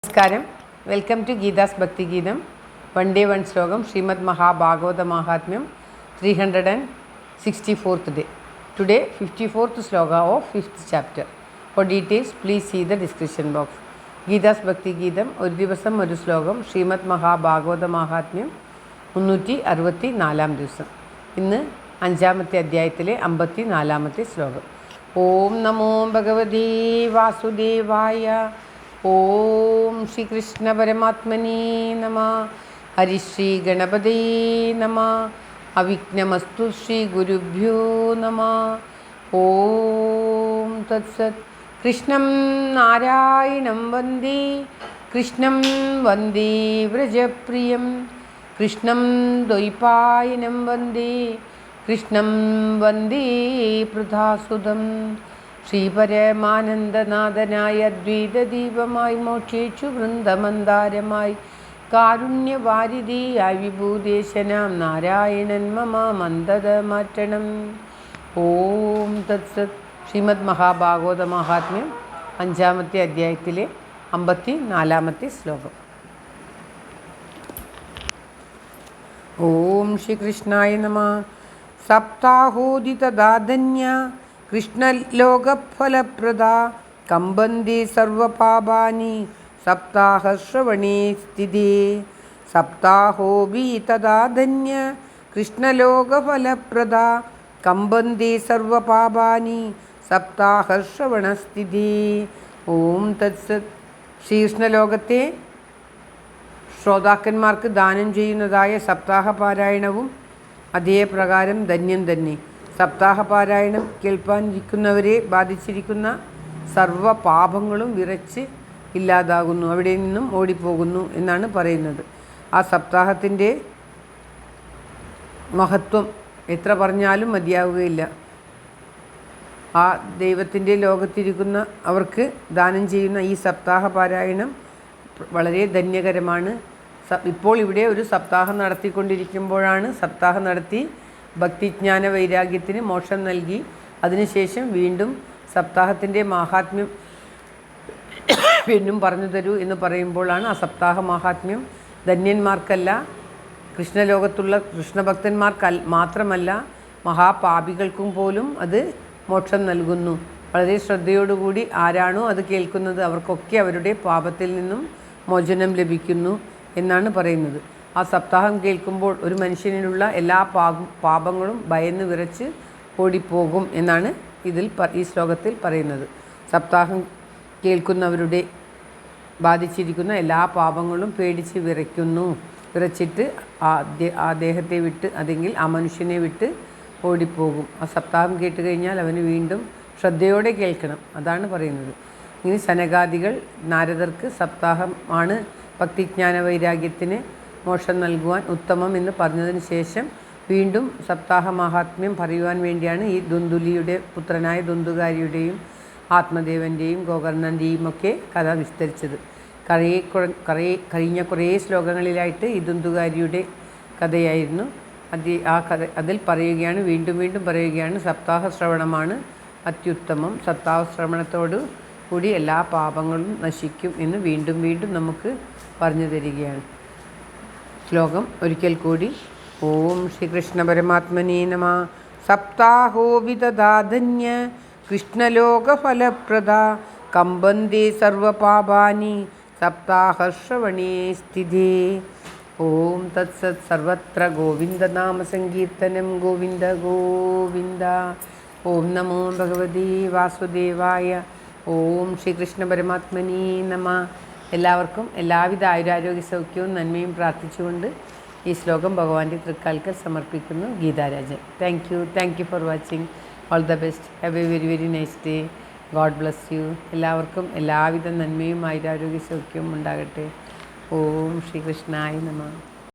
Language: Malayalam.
നമസ്കാരം. Welcome to Geetha's Bhakthigeetham. One day one ശ്ലോകം. ശ്രീമദ് മഹാഭാഗവത മഹാത്മ്യം 364th day. Today 54th sloka of 5th chapter. For details please see the description box. Geetha's Bhakthigeetham ഒരു ദിവസം ഒരു ശ്ലോകം. ശ്രീമദ് മഹാഭാഗവത മഹാത്മ്യം 364 ദിവസം. ഇന്ന് 5ാമത്തെ അധ്യായത്തിലെ 54ാമത്തെ ശ്ലോകം. ഓം നമോ ഭഗവതേ വാസുദേവായ. ഓം ശ്രീകൃഷ്ണ പരമാത്മനേ നമഃ. ഹരിശ്രീ ഗണപതേ നമഃ. അവിഘ്നമസ്തു ശ്രീ ഗുരുഭ്യോ നമഃ. ഓം തത്സത്. കൃഷ്ണം നാരായണം വന്ദേ. കൃഷ്ണം വന്ദേ വ്രജപ്രിയം. കൃഷ്ണം ദ്വൈപായനം വന്ദേ. കൃഷ്ണം വന്ദേ പൃഥാസുതം. ശ്രീപരമാനന്ദനാഥനായ അദ്വൈതദീപമായി മോക്ഷേച്ചു വൃന്ദമന്ദാരമായി കാരുണ്യവാരിധിയായി വിഭൂദേശനാം നാരായണൻ മമ മന്ദത മാറ്റണം. ഓം തത്സത്. ശ്രീമദ് മഹാഭാഗവത മഹാത്മ്യം 5ാമത്തെ അധ്യായത്തിലെ 54ാമത്തെ ശ്ലോകം. ഓം ശ്രീകൃഷ്ണായ നമഃ. സപ്താഹോദിതദാധന്യ കൃഷ്ണലോകഫലപ്രദാ കമ്പന്തി സർവപാപാനി സപ്താഹശ്രവണേ സ്ഥിതേ. സപ്താഹോപി തദാധന്യ കൃഷ്ണലോകഫലപ്രദാ കമ്പന്തി സർവപാപാനി സപ്താഹശ്രവണസ്ഥിതേ. ഓം തത്സത്. ശ്രീകൃഷ്ണലോകത്തെ ശ്രോതാക്കന്മാർക്ക് ദാനം ചെയ്യുന്നതായ സപ്താഹപാരായണവും അതേ പ്രകാരം ധന്യം തന്നെ. സപ്താഹപാരായണം കേൾപ്പാനിരിക്കുന്നവരെ ബാധിച്ചിരിക്കുന്ന സർവ പാപങ്ങളും വിറച്ച് ഇല്ലാതാകുന്നു, അവിടെ നിന്നും ഓടിപ്പോകുന്നു എന്നാണ് പറയുന്നത്. ആ സപ്താഹത്തിൻ്റെ മഹത്വം എത്ര പറഞ്ഞാലും മതിയാവുകയില്ല. ആ ദൈവത്തിൻ്റെ ലോകത്തിരിക്കുന്ന അവർക്ക് ദാനം ചെയ്യുന്ന ഈ സപ്താഹപാരായണം വളരെ ധന്യകരമാണ്. ഇപ്പോൾ ഇവിടെ ഒരു സപ്താഹം നടത്തിക്കൊണ്ടിരിക്കുമ്പോഴാണ് സപ്താഹം നടത്തി ഭക്തിജ്ഞാന വൈരാഗ്യത്തിന് മോക്ഷം നൽകി അതിനുശേഷം വീണ്ടും സപ്താഹത്തിൻ്റെ മാഹാത്മ്യം എന്നും പറഞ്ഞു തരൂ എന്ന് പറയുമ്പോഴാണ് ആ സപ്താഹ മാഹാത്മ്യം ധന്യന്മാർക്കല്ല, കൃഷ്ണലോകത്തുള്ള കൃഷ്ണഭക്തന്മാർക്ക് മാത്രമല്ല, മഹാപാപികൾക്കും പോലും അത് മോക്ഷം നൽകുന്നു. വളരെ ശ്രദ്ധയോടുകൂടി ആരാണോ അത് കേൾക്കുന്നത് അവർക്കൊക്കെ അവരുടെ പാപത്തിൽ നിന്നും മോചനം ലഭിക്കുന്നു എന്നാണ് പറയുന്നത്. ആ സപ്താഹം കേൾക്കുമ്പോൾ ഒരു മനുഷ്യനിലുള്ള എല്ലാ പാപങ്ങളും ഭയന്ന് വിറച്ച് ഓടിപ്പോകും എന്നാണ് ഈ ശ്ലോകത്തിൽ പറയുന്നത്. സപ്താഹം കേൾക്കുന്നവരുടെ ബാധിച്ചിരിക്കുന്ന എല്ലാ പാപങ്ങളും പേടിച്ച് വിറച്ചിട്ട് ആ ദേഹത്തെ വിട്ട് അല്ലെങ്കിൽ ആ മനുഷ്യനെ വിട്ട് ഓടിപ്പോകും. ആ സപ്താഹം കേട്ട് കഴിഞ്ഞാൽ അവന് വീണ്ടും ശ്രദ്ധയോടെ കേൾക്കണം, അതാണ് പറയുന്നത്. ഇനി സനകാദികൾ നാരദർക്ക് സപ്താഹമാണ് ഭക്തിജ്ഞാന വൈരാഗ്യത്തിന് മോക്ഷം നൽകുവാൻ ഉത്തമം എന്ന് പറഞ്ഞതിന് ശേഷം വീണ്ടും സപ്താഹ മഹാത്മ്യം പറയുവാൻ വേണ്ടിയാണ് ഈ ദുന്ദുലിയുടെ പുത്രനായ ദുന്ദുകാരിയുടെയും ആത്മദേവൻ്റെയും ഗോകർണൻ്റെയും ഒക്കെ കഥ വിസ്തരിച്ചത്. കഴിഞ്ഞ കുറേ ശ്ലോകങ്ങളിലായിട്ട് ഈ ദുന്ദുകാരിയുടെ കഥയായിരുന്നു. അതിൽ പറയുകയാണ്, വീണ്ടും വീണ്ടും പറയുകയാണ്, സപ്താഹ ശ്രവണമാണ് അത്യുത്തമം. സപ്താഹ ശ്രവണത്തോടു കൂടി എല്ലാ പാപങ്ങളും നശിക്കും എന്ന് വീണ്ടും വീണ്ടും നമുക്ക് പറഞ്ഞു തരികയാണ്. ശ്ലോകം ഒരിക്കൽ കൂടി. ഓം ശ്രീകൃഷ്ണ പരമാത്മനേ നമഃ. സപ്താഹോവിതദാധന്യ കൃഷ്ണലോകഫലപ്രദാ കമ്പന്തി സർവപാപാനി സപ്താഹശ്രവണേ സ്ഥിതേ. ഓം തത്സത്. സർവത്ര ഗോവിന്ദനാമ സങ്കീർത്തനം. ഗോവിന്ദ ഗോവിന്ദ. ഓം നമോ ഭഗവതേ വാസുദേവായ. ഓം ശ്രീകൃഷ്ണ പരമാത്മനേ നമഃ. എല്ലാവർക്കും എല്ലാവിധ ആയുരാരോഗ്യ സൗഖ്യവും നന്മയും പ്രാർത്ഥിച്ചുകൊണ്ട് ഈ ശ്ലോകം ഭഗവാന്റെ തൃക്കാൽക്കൽ സമർപ്പിക്കുന്നു. Geetha Rajan. Thank you for watching. All the best. Have A very very nice day. God bless you. എല്ലാവർക്കും എല്ലാവിധ നന്മയും ആയുരാരോഗ്യ സൗഖ്യവും ഉണ്ടാകട്ടെ. ഓം ശ്രീകൃഷ്ണായ നമഃ.